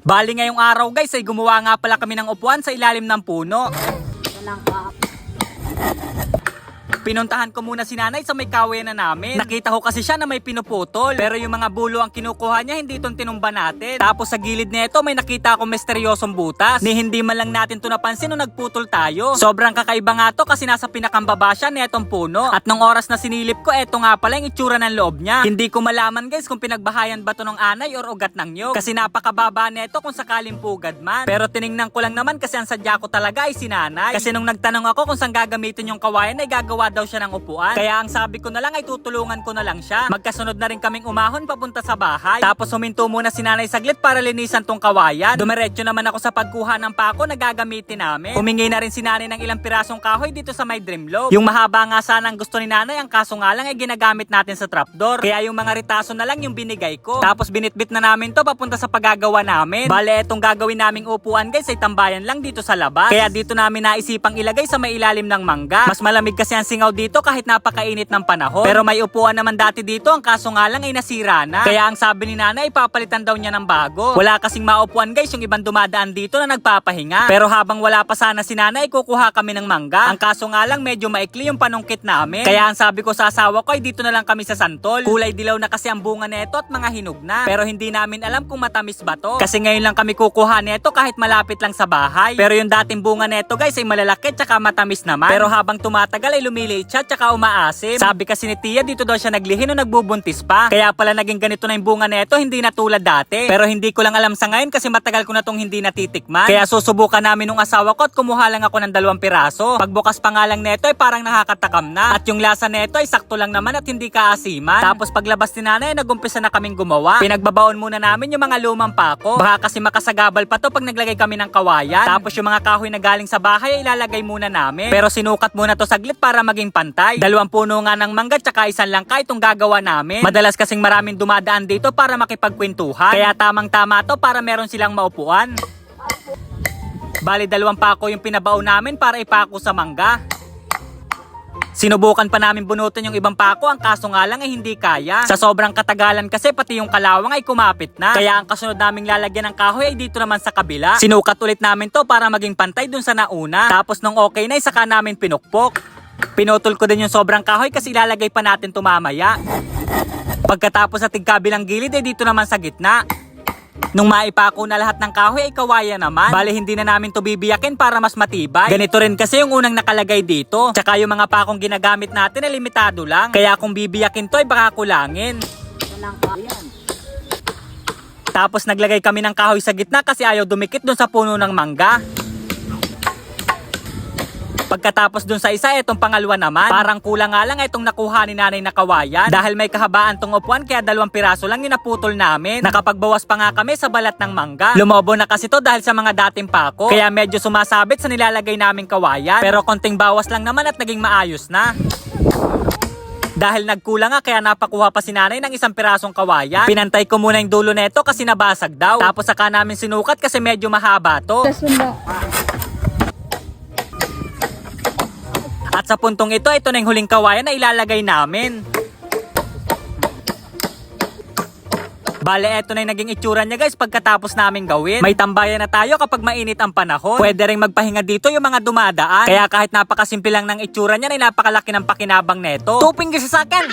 Bali ngayong araw guys ay gumawa nga pala kami ng upuan sa ilalim ng puno. Pinuntahan ko muna si nanay sa may kawayan na namin. Nakita ko kasi siya na may pinuputol. Pero yung mga bulo ang kinukuha niya, hindi itong tinumba natin. Tapos sa gilid nito may nakita akong misteryosong butas. Ni hindi man lang natin ito napansin nung nagputol tayo. Sobrang kakaiba nga to kasi nasa pinakambaba siya netong puno. At nung oras na sinilip ko, eto nga pala yung itsura ng loob niya. Hindi ko malaman guys kung pinagbahayan ba to ng anay or ugat ng nyog. Kasi napakababa neto kung sakaling pugad man. Pero tiningnan ko lang naman kasi ang sadya ko talaga ay si nanay. Kasi nung nagtanong ako kung saan gagamitin yung kawayan ay gagawa daw siya ng upuan. Kaya ang sabi ko na lang ay tutulungan ko na lang siya. Magkasunod na rin kaming umahon papunta sa bahay. Tapos huminto muna si nanay saglit para linisan tong kawayan. Dumiretso naman ako sa pagkuha ng pako na gagamitin namin. Humingi na rin si nanay ng ilang pirasong kahoy dito sa may Dreamloaf. Yung mahaba nga sana ang gusto ni nanay, ang kaso nga lang ay ginagamit natin sa trapdoor. Kaya yung mga ritaso na lang yung binigay ko. Tapos binitbit na namin to papunta sa paggagawa namin. Bale, etong gagawin naming upuan guys ay tambayan lang dito sa labas. Kaya dito namin naisipang ilagay sa may ilalim ng mangga. Mas malamig kasi ang singaw dito kahit napakainit ng panahon. Pero may upuan naman dati dito, ang kaso nga lang ay nasira na. Kaya ang sabi ni nanay, papalitan daw niya ng bago. Wala kasing maupuan guys yung ibang dumadaan dito na nagpapahinga. Pero habang wala pa sana si nanay, kukuha kami ng mangga. Ang kaso nga lang medyo maikli yung panungkit namin. Kaya ang sabi ko sa asawa ko ay dito na lang kami sa santol. Kulay dilaw na kasi ang bunga neto at mga hinog na. Pero hindi namin alam kung matamis ba to. Kasi ngayon lang kami kukuha neto kahit malapit lang sa bahay. Pero yung dating bunga neto guys ay malalaki tsaka matamis naman. Pero habang tumatagal ay lumiliit siya tsaka umaasim. Sabi kasi ni Tia dito daw siya naglihi nung nagbubuntis pa. Kaya pala naging ganito na yung bunga neto, hindi na tulad dati. Pero hindi ko lang alam sa ngayon kasi matagal ko na tong hindi natitikman. Kaya susubukan namin nung asawa ko at kumuha lang ako ng 2 piraso. Pagbukas pa nga lang neto ay parang nakakatakam na. At yung lasa neto ay sakto lang naman at hindi kaasiman. Tapos paglabas ni nanay nagumpisa na kaming gumawa. Pinagbabaon muna namin yung mga lumang pako. Baka kasi makasagabal pa to pag naglagay kami ng kawayan. Tapos yung mga kahoy na galing sa bahay ay ilalagay muna namin. Pero sinukat muna to saglit para maging pantay. 2 puno nga ng mangga tsaka 1 langka itong gagawa namin. Madalas kasing maraming dumadaan dito para makipagkwentuhan. Kaya tamang-tama to para meron silang maupuan. Bali 2 pako yung pinabaon namin para ipako sa mangga. Sinubukan pa namin bunutin yung ibang pako, ang kaso nga lang ay hindi kaya. Sa sobrang katagalan kasi pati yung kalawang ay kumapit na. Kaya ang kasunod naming lalagyan ng kahoy ay dito naman sa kabila. Sinukat ulit namin to para maging pantay dun sa nauna. Tapos nung okay na, saka namin pinukpok. Pinutol ko din yung sobrang kahoy kasi ilalagay pa natin to mamaya. Pagkatapos sa tigkabilang gilid ay dito naman sa gitna. Nung maipako na lahat ng kahoy ay kawayan naman. Bale hindi na namin to bibiyakin para mas matibay. Ganito rin kasi yung unang nakalagay dito. Tsaka yung mga pakong ginagamit natin ay limitado lang. Kaya kung bibiyakin to ay baka kulangin. Tapos naglagay kami ng kahoy sa gitna kasi ayaw dumikit dun sa puno ng mangga. Pagkatapos dun sa isa, itong pangalawa naman. Parang kulang nga lang itong nakuha ni nanay na kawayan. Dahil may kahabaan tong upuan, kaya 2 piraso lang yung naputol namin. Nakapagbawas pa nga kami sa balat ng mangga. Lumobo na kasi to dahil sa mga dating pako. Kaya medyo sumasabit sa nilalagay naming kawayan. Pero konting bawas lang naman at naging maayos na. Dahil nagkulang nga kaya napakuha pa si nanay ng 1 pirasong kawayan. Pinantay ko muna yung dulo neto kasi nabasag daw. Tapos saka namin sinukat kasi medyo mahaba to. At sa puntong ito na yung huling kawayan na ilalagay namin. Bale, eto na yung naging itsura niya guys pagkatapos namin gawin. May tambayan na tayo kapag mainit ang panahon. Pwede rin magpahinga dito yung mga dumadaan. Kaya kahit napakasimple lang ng itsura niya ay napakalaki ng pakinabang neto. 2 fingers sa akin!